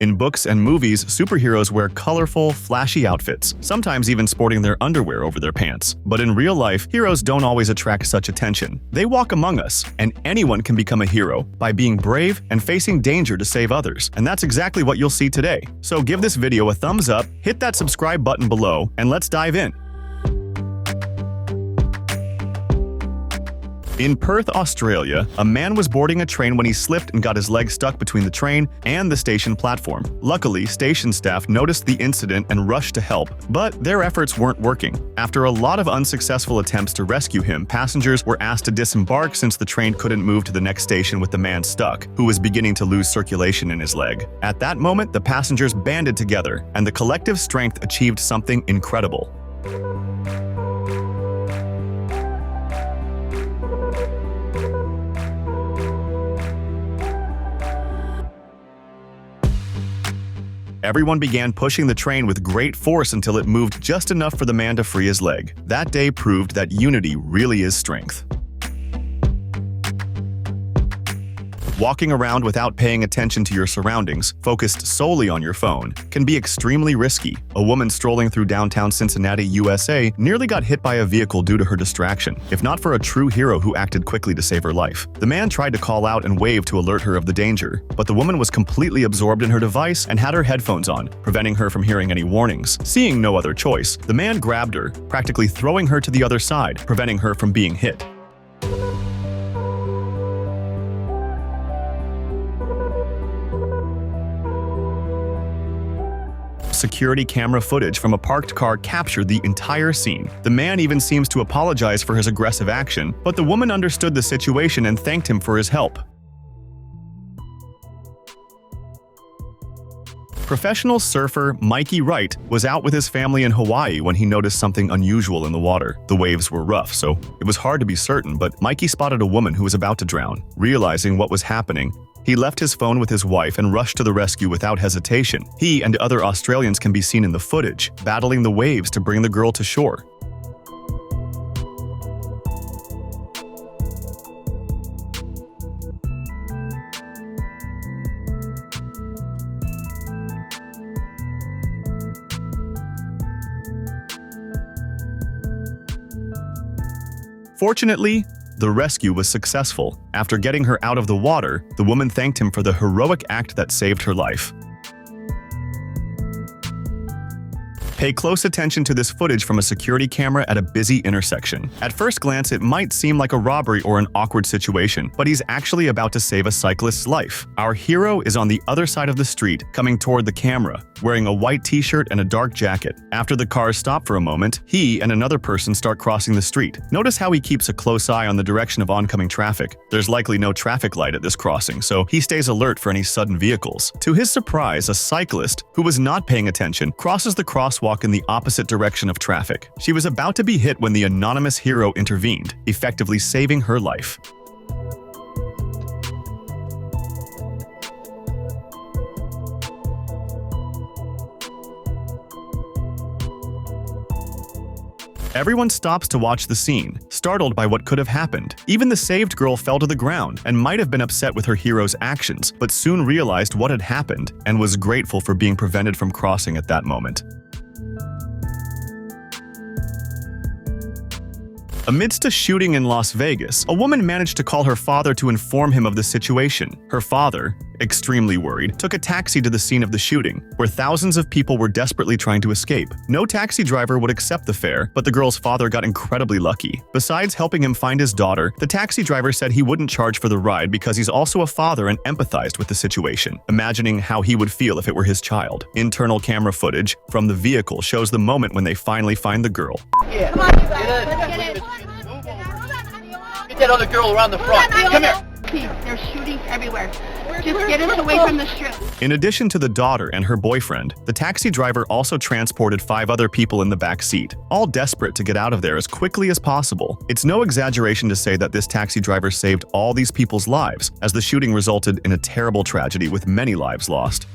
In books and movies, superheroes wear colorful, flashy outfits, sometimes even sporting their underwear over their pants. But in real life, heroes don't always attract such attention. They walk among us, and anyone can become a hero by being brave and facing danger to save others. And that's exactly what you'll see today. So give this video a thumbs up, hit that subscribe button below, and let's dive in. In Perth, Australia, a man was boarding a train when he slipped and got his leg stuck between the train and the station platform. Luckily, station staff noticed the incident and rushed to help, but their efforts weren't working. After a lot of unsuccessful attempts to rescue him, passengers were asked to disembark since the train couldn't move to the next station with the man stuck, who was beginning to lose circulation in his leg. At that moment, the passengers banded together, and the collective strength achieved something incredible. Everyone began pushing the train with great force until it moved just enough for the man to free his leg. That day proved that unity really is strength. Walking around without paying attention to your surroundings, focused solely on your phone, can be extremely risky. A woman strolling through downtown Cincinnati, USA, nearly got hit by a vehicle due to her distraction, if not for a true hero who acted quickly to save her life. The man tried to call out and wave to alert her of the danger, but the woman was completely absorbed in her device and had her headphones on, preventing her from hearing any warnings. Seeing no other choice, the man grabbed her, practically throwing her to the other side, preventing her from being hit. Security camera footage from a parked car captured the entire scene. The man even seems to apologize for his aggressive action, but the woman understood the situation and thanked him for his help. Professional surfer Mikey Wright was out with his family in Hawaii when he noticed something unusual in the water. The waves were rough, so it was hard to be certain, but Mikey spotted a woman who was about to drown. Realizing what was happening, he left his phone with his wife and rushed to the rescue without hesitation. He and other Australians can be seen in the footage, battling the waves to bring the girl to shore. Fortunately, the rescue was successful. After getting her out of the water, the woman thanked him for the heroic act that saved her life. Pay close attention to this footage from a security camera at a busy intersection. At first glance, it might seem like a robbery or an awkward situation, but he's actually about to save a cyclist's life. Our hero is on the other side of the street, coming toward the camera, wearing a white t-shirt and a dark jacket. After the cars stop for a moment, he and another person start crossing the street. Notice how he keeps a close eye on the direction of oncoming traffic. There's likely no traffic light at this crossing, so he stays alert for any sudden vehicles. To his surprise, a cyclist, who was not paying attention, crosses the crosswalk in the opposite direction of traffic. She was about to be hit when the anonymous hero intervened, effectively saving her life. Everyone stops to watch the scene, startled by what could have happened. Even the saved girl fell to the ground and might have been upset with her hero's actions, but soon realized what had happened and was grateful for being prevented from crossing at that moment. Amidst a shooting in Las Vegas, a woman managed to call her father to inform him of the situation. Her father, extremely worried, took a taxi to the scene of the shooting, where thousands of people were desperately trying to escape. No taxi driver would accept the fare, but the girl's father got incredibly lucky. Besides helping him find his daughter, the taxi driver said he wouldn't charge for the ride because he's also a father and empathized with the situation, imagining how he would feel if it were his child. Internal camera footage from the vehicle shows the moment when they finally find the girl. Yeah. Come on, get that other girl around the front. Come here. Please, there's shootings everywhere. Just get us away from the strip. In addition to the daughter and her boyfriend, the taxi driver also transported 5 other people in the back seat, all desperate to get out of there as quickly as possible. It's no exaggeration to say that this taxi driver saved all these people's lives, as the shooting resulted in a terrible tragedy with many lives lost.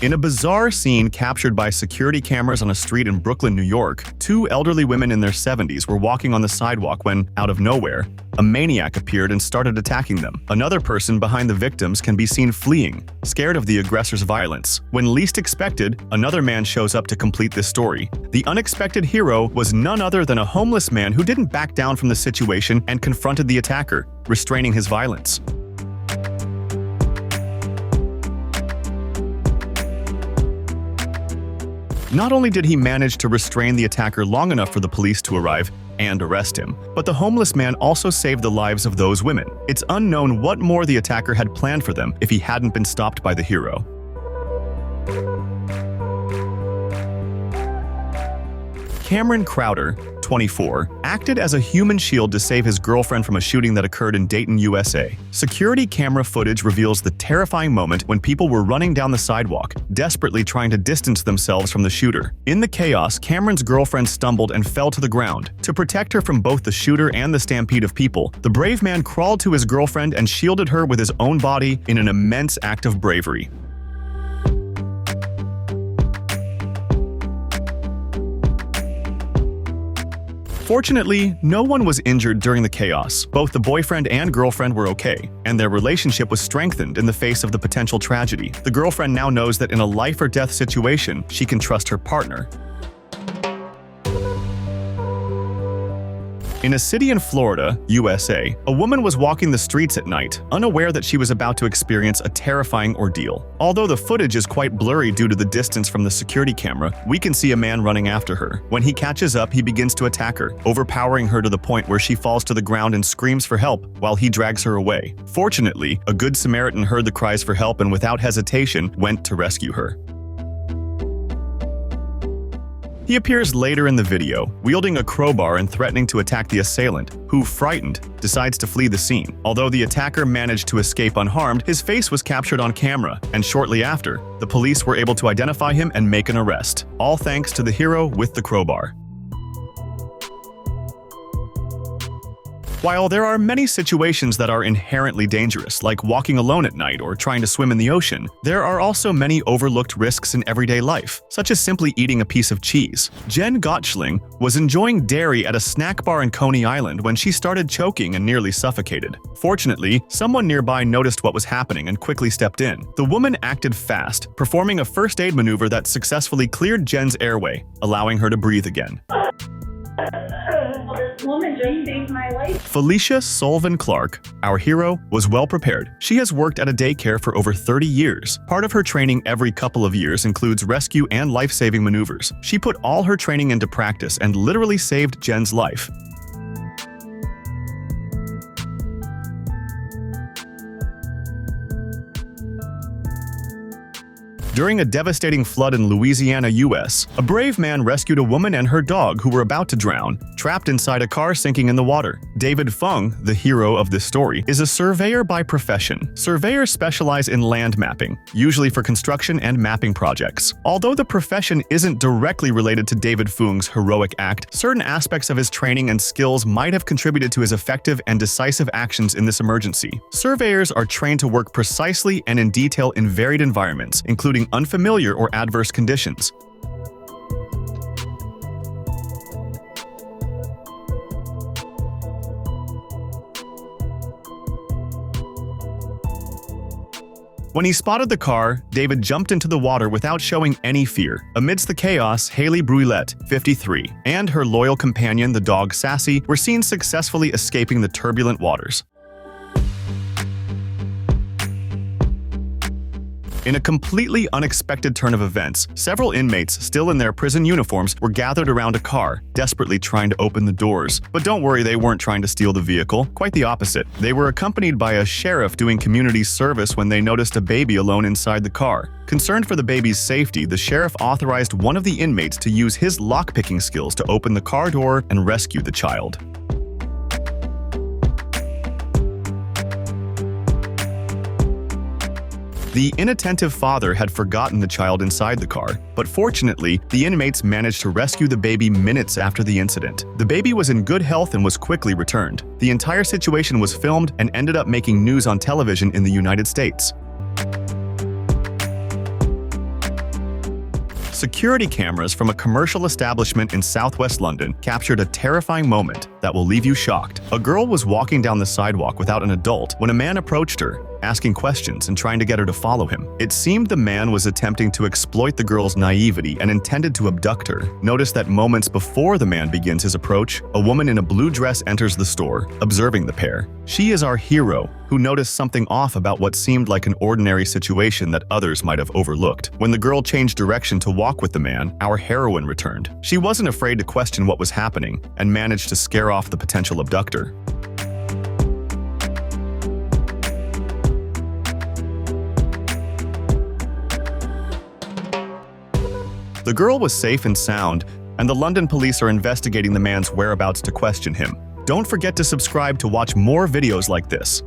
In a bizarre scene captured by security cameras on a street in Brooklyn, New York, 2 elderly women in their 70s were walking on the sidewalk when, out of nowhere, a maniac appeared and started attacking them. Another person behind the victims can be seen fleeing, scared of the aggressor's violence. When least expected, another man shows up to complete this story. The unexpected hero was none other than a homeless man who didn't back down from the situation and confronted the attacker, restraining his violence. Not only did he manage to restrain the attacker long enough for the police to arrive and arrest him, but the homeless man also saved the lives of those women. It's unknown what more the attacker had planned for them if he hadn't been stopped by the hero. Cameron Crowder, 24, acted as a human shield to save his girlfriend from a shooting that occurred in Dayton, USA. Security camera footage reveals the terrifying moment when people were running down the sidewalk, desperately trying to distance themselves from the shooter. In the chaos, Cameron's girlfriend stumbled and fell to the ground. To protect her from both the shooter and the stampede of people, the brave man crawled to his girlfriend and shielded her with his own body in an immense act of bravery. Fortunately, no one was injured during the chaos. Both the boyfriend and girlfriend were okay, and their relationship was strengthened in the face of the potential tragedy. The girlfriend now knows that in a life-or-death situation, she can trust her partner. In a city in Florida, USA, a woman was walking the streets at night, unaware that she was about to experience a terrifying ordeal. Although the footage is quite blurry due to the distance from the security camera, we can see a man running after her. When he catches up, he begins to attack her, overpowering her to the point where she falls to the ground and screams for help while he drags her away. Fortunately, a good Samaritan heard the cries for help and without hesitation went to rescue her. He appears later in the video, wielding a crowbar and threatening to attack the assailant, who, frightened, decides to flee the scene. Although the attacker managed to escape unharmed, his face was captured on camera, and shortly after, the police were able to identify him and make an arrest, all thanks to the hero with the crowbar. While there are many situations that are inherently dangerous, like walking alone at night or trying to swim in the ocean, there are also many overlooked risks in everyday life, such as simply eating a piece of cheese. Jen Gottschling was enjoying dairy at a snack bar in Coney Island when she started choking and nearly suffocated. Fortunately, someone nearby noticed what was happening and quickly stepped in. The woman acted fast, performing a first aid maneuver that successfully cleared Jen's airway, allowing her to breathe again. Woman just saved my life. Felicia Solvin Clark, our hero, was well prepared. She has worked at a daycare for over 30 years. Part of her training every couple of years includes rescue and life-saving maneuvers. She put all her training into practice and literally saved Jen's life. During a devastating flood in Louisiana, US, a brave man rescued a woman and her dog who were about to drown, trapped inside a car sinking in the water. David Fung, the hero of this story, is a surveyor by profession. Surveyors specialize in land mapping, usually for construction and mapping projects. Although the profession isn't directly related to David Fung's heroic act, certain aspects of his training and skills might have contributed to his effective and decisive actions in this emergency. Surveyors are trained to work precisely and in detail in varied environments, including unfamiliar or adverse conditions. When he spotted the car, David jumped into the water without showing any fear. Amidst the chaos, Haley Brulette, 53, and her loyal companion, the dog Sassy, were seen successfully escaping the turbulent waters. In a completely unexpected turn of events, several inmates, still in their prison uniforms, were gathered around a car, desperately trying to open the doors. But don't worry, they weren't trying to steal the vehicle. Quite the opposite. They were accompanied by a sheriff doing community service when they noticed a baby alone inside the car. Concerned for the baby's safety, the sheriff authorized one of the inmates to use his lockpicking skills to open the car door and rescue the child. The inattentive father had forgotten the child inside the car, but fortunately, the inmates managed to rescue the baby minutes after the incident. The baby was in good health and was quickly returned. The entire situation was filmed and ended up making news on television in the United States. Security cameras from a commercial establishment in southwest London captured a terrifying moment that will leave you shocked. A girl was walking down the sidewalk without an adult when a man approached her, asking questions and trying to get her to follow him. It seemed the man was attempting to exploit the girl's naivety and intended to abduct her. Notice that moments before the man begins his approach, a woman in a blue dress enters the store, observing the pair. She is our hero, who noticed something off about what seemed like an ordinary situation that others might have overlooked. When the girl changed direction to walk with the man, our heroine returned. She wasn't afraid to question what was happening and managed to scare off the potential abductor. The girl was safe and sound, and the London police are investigating the man's whereabouts to question him. Don't forget to subscribe to watch more videos like this.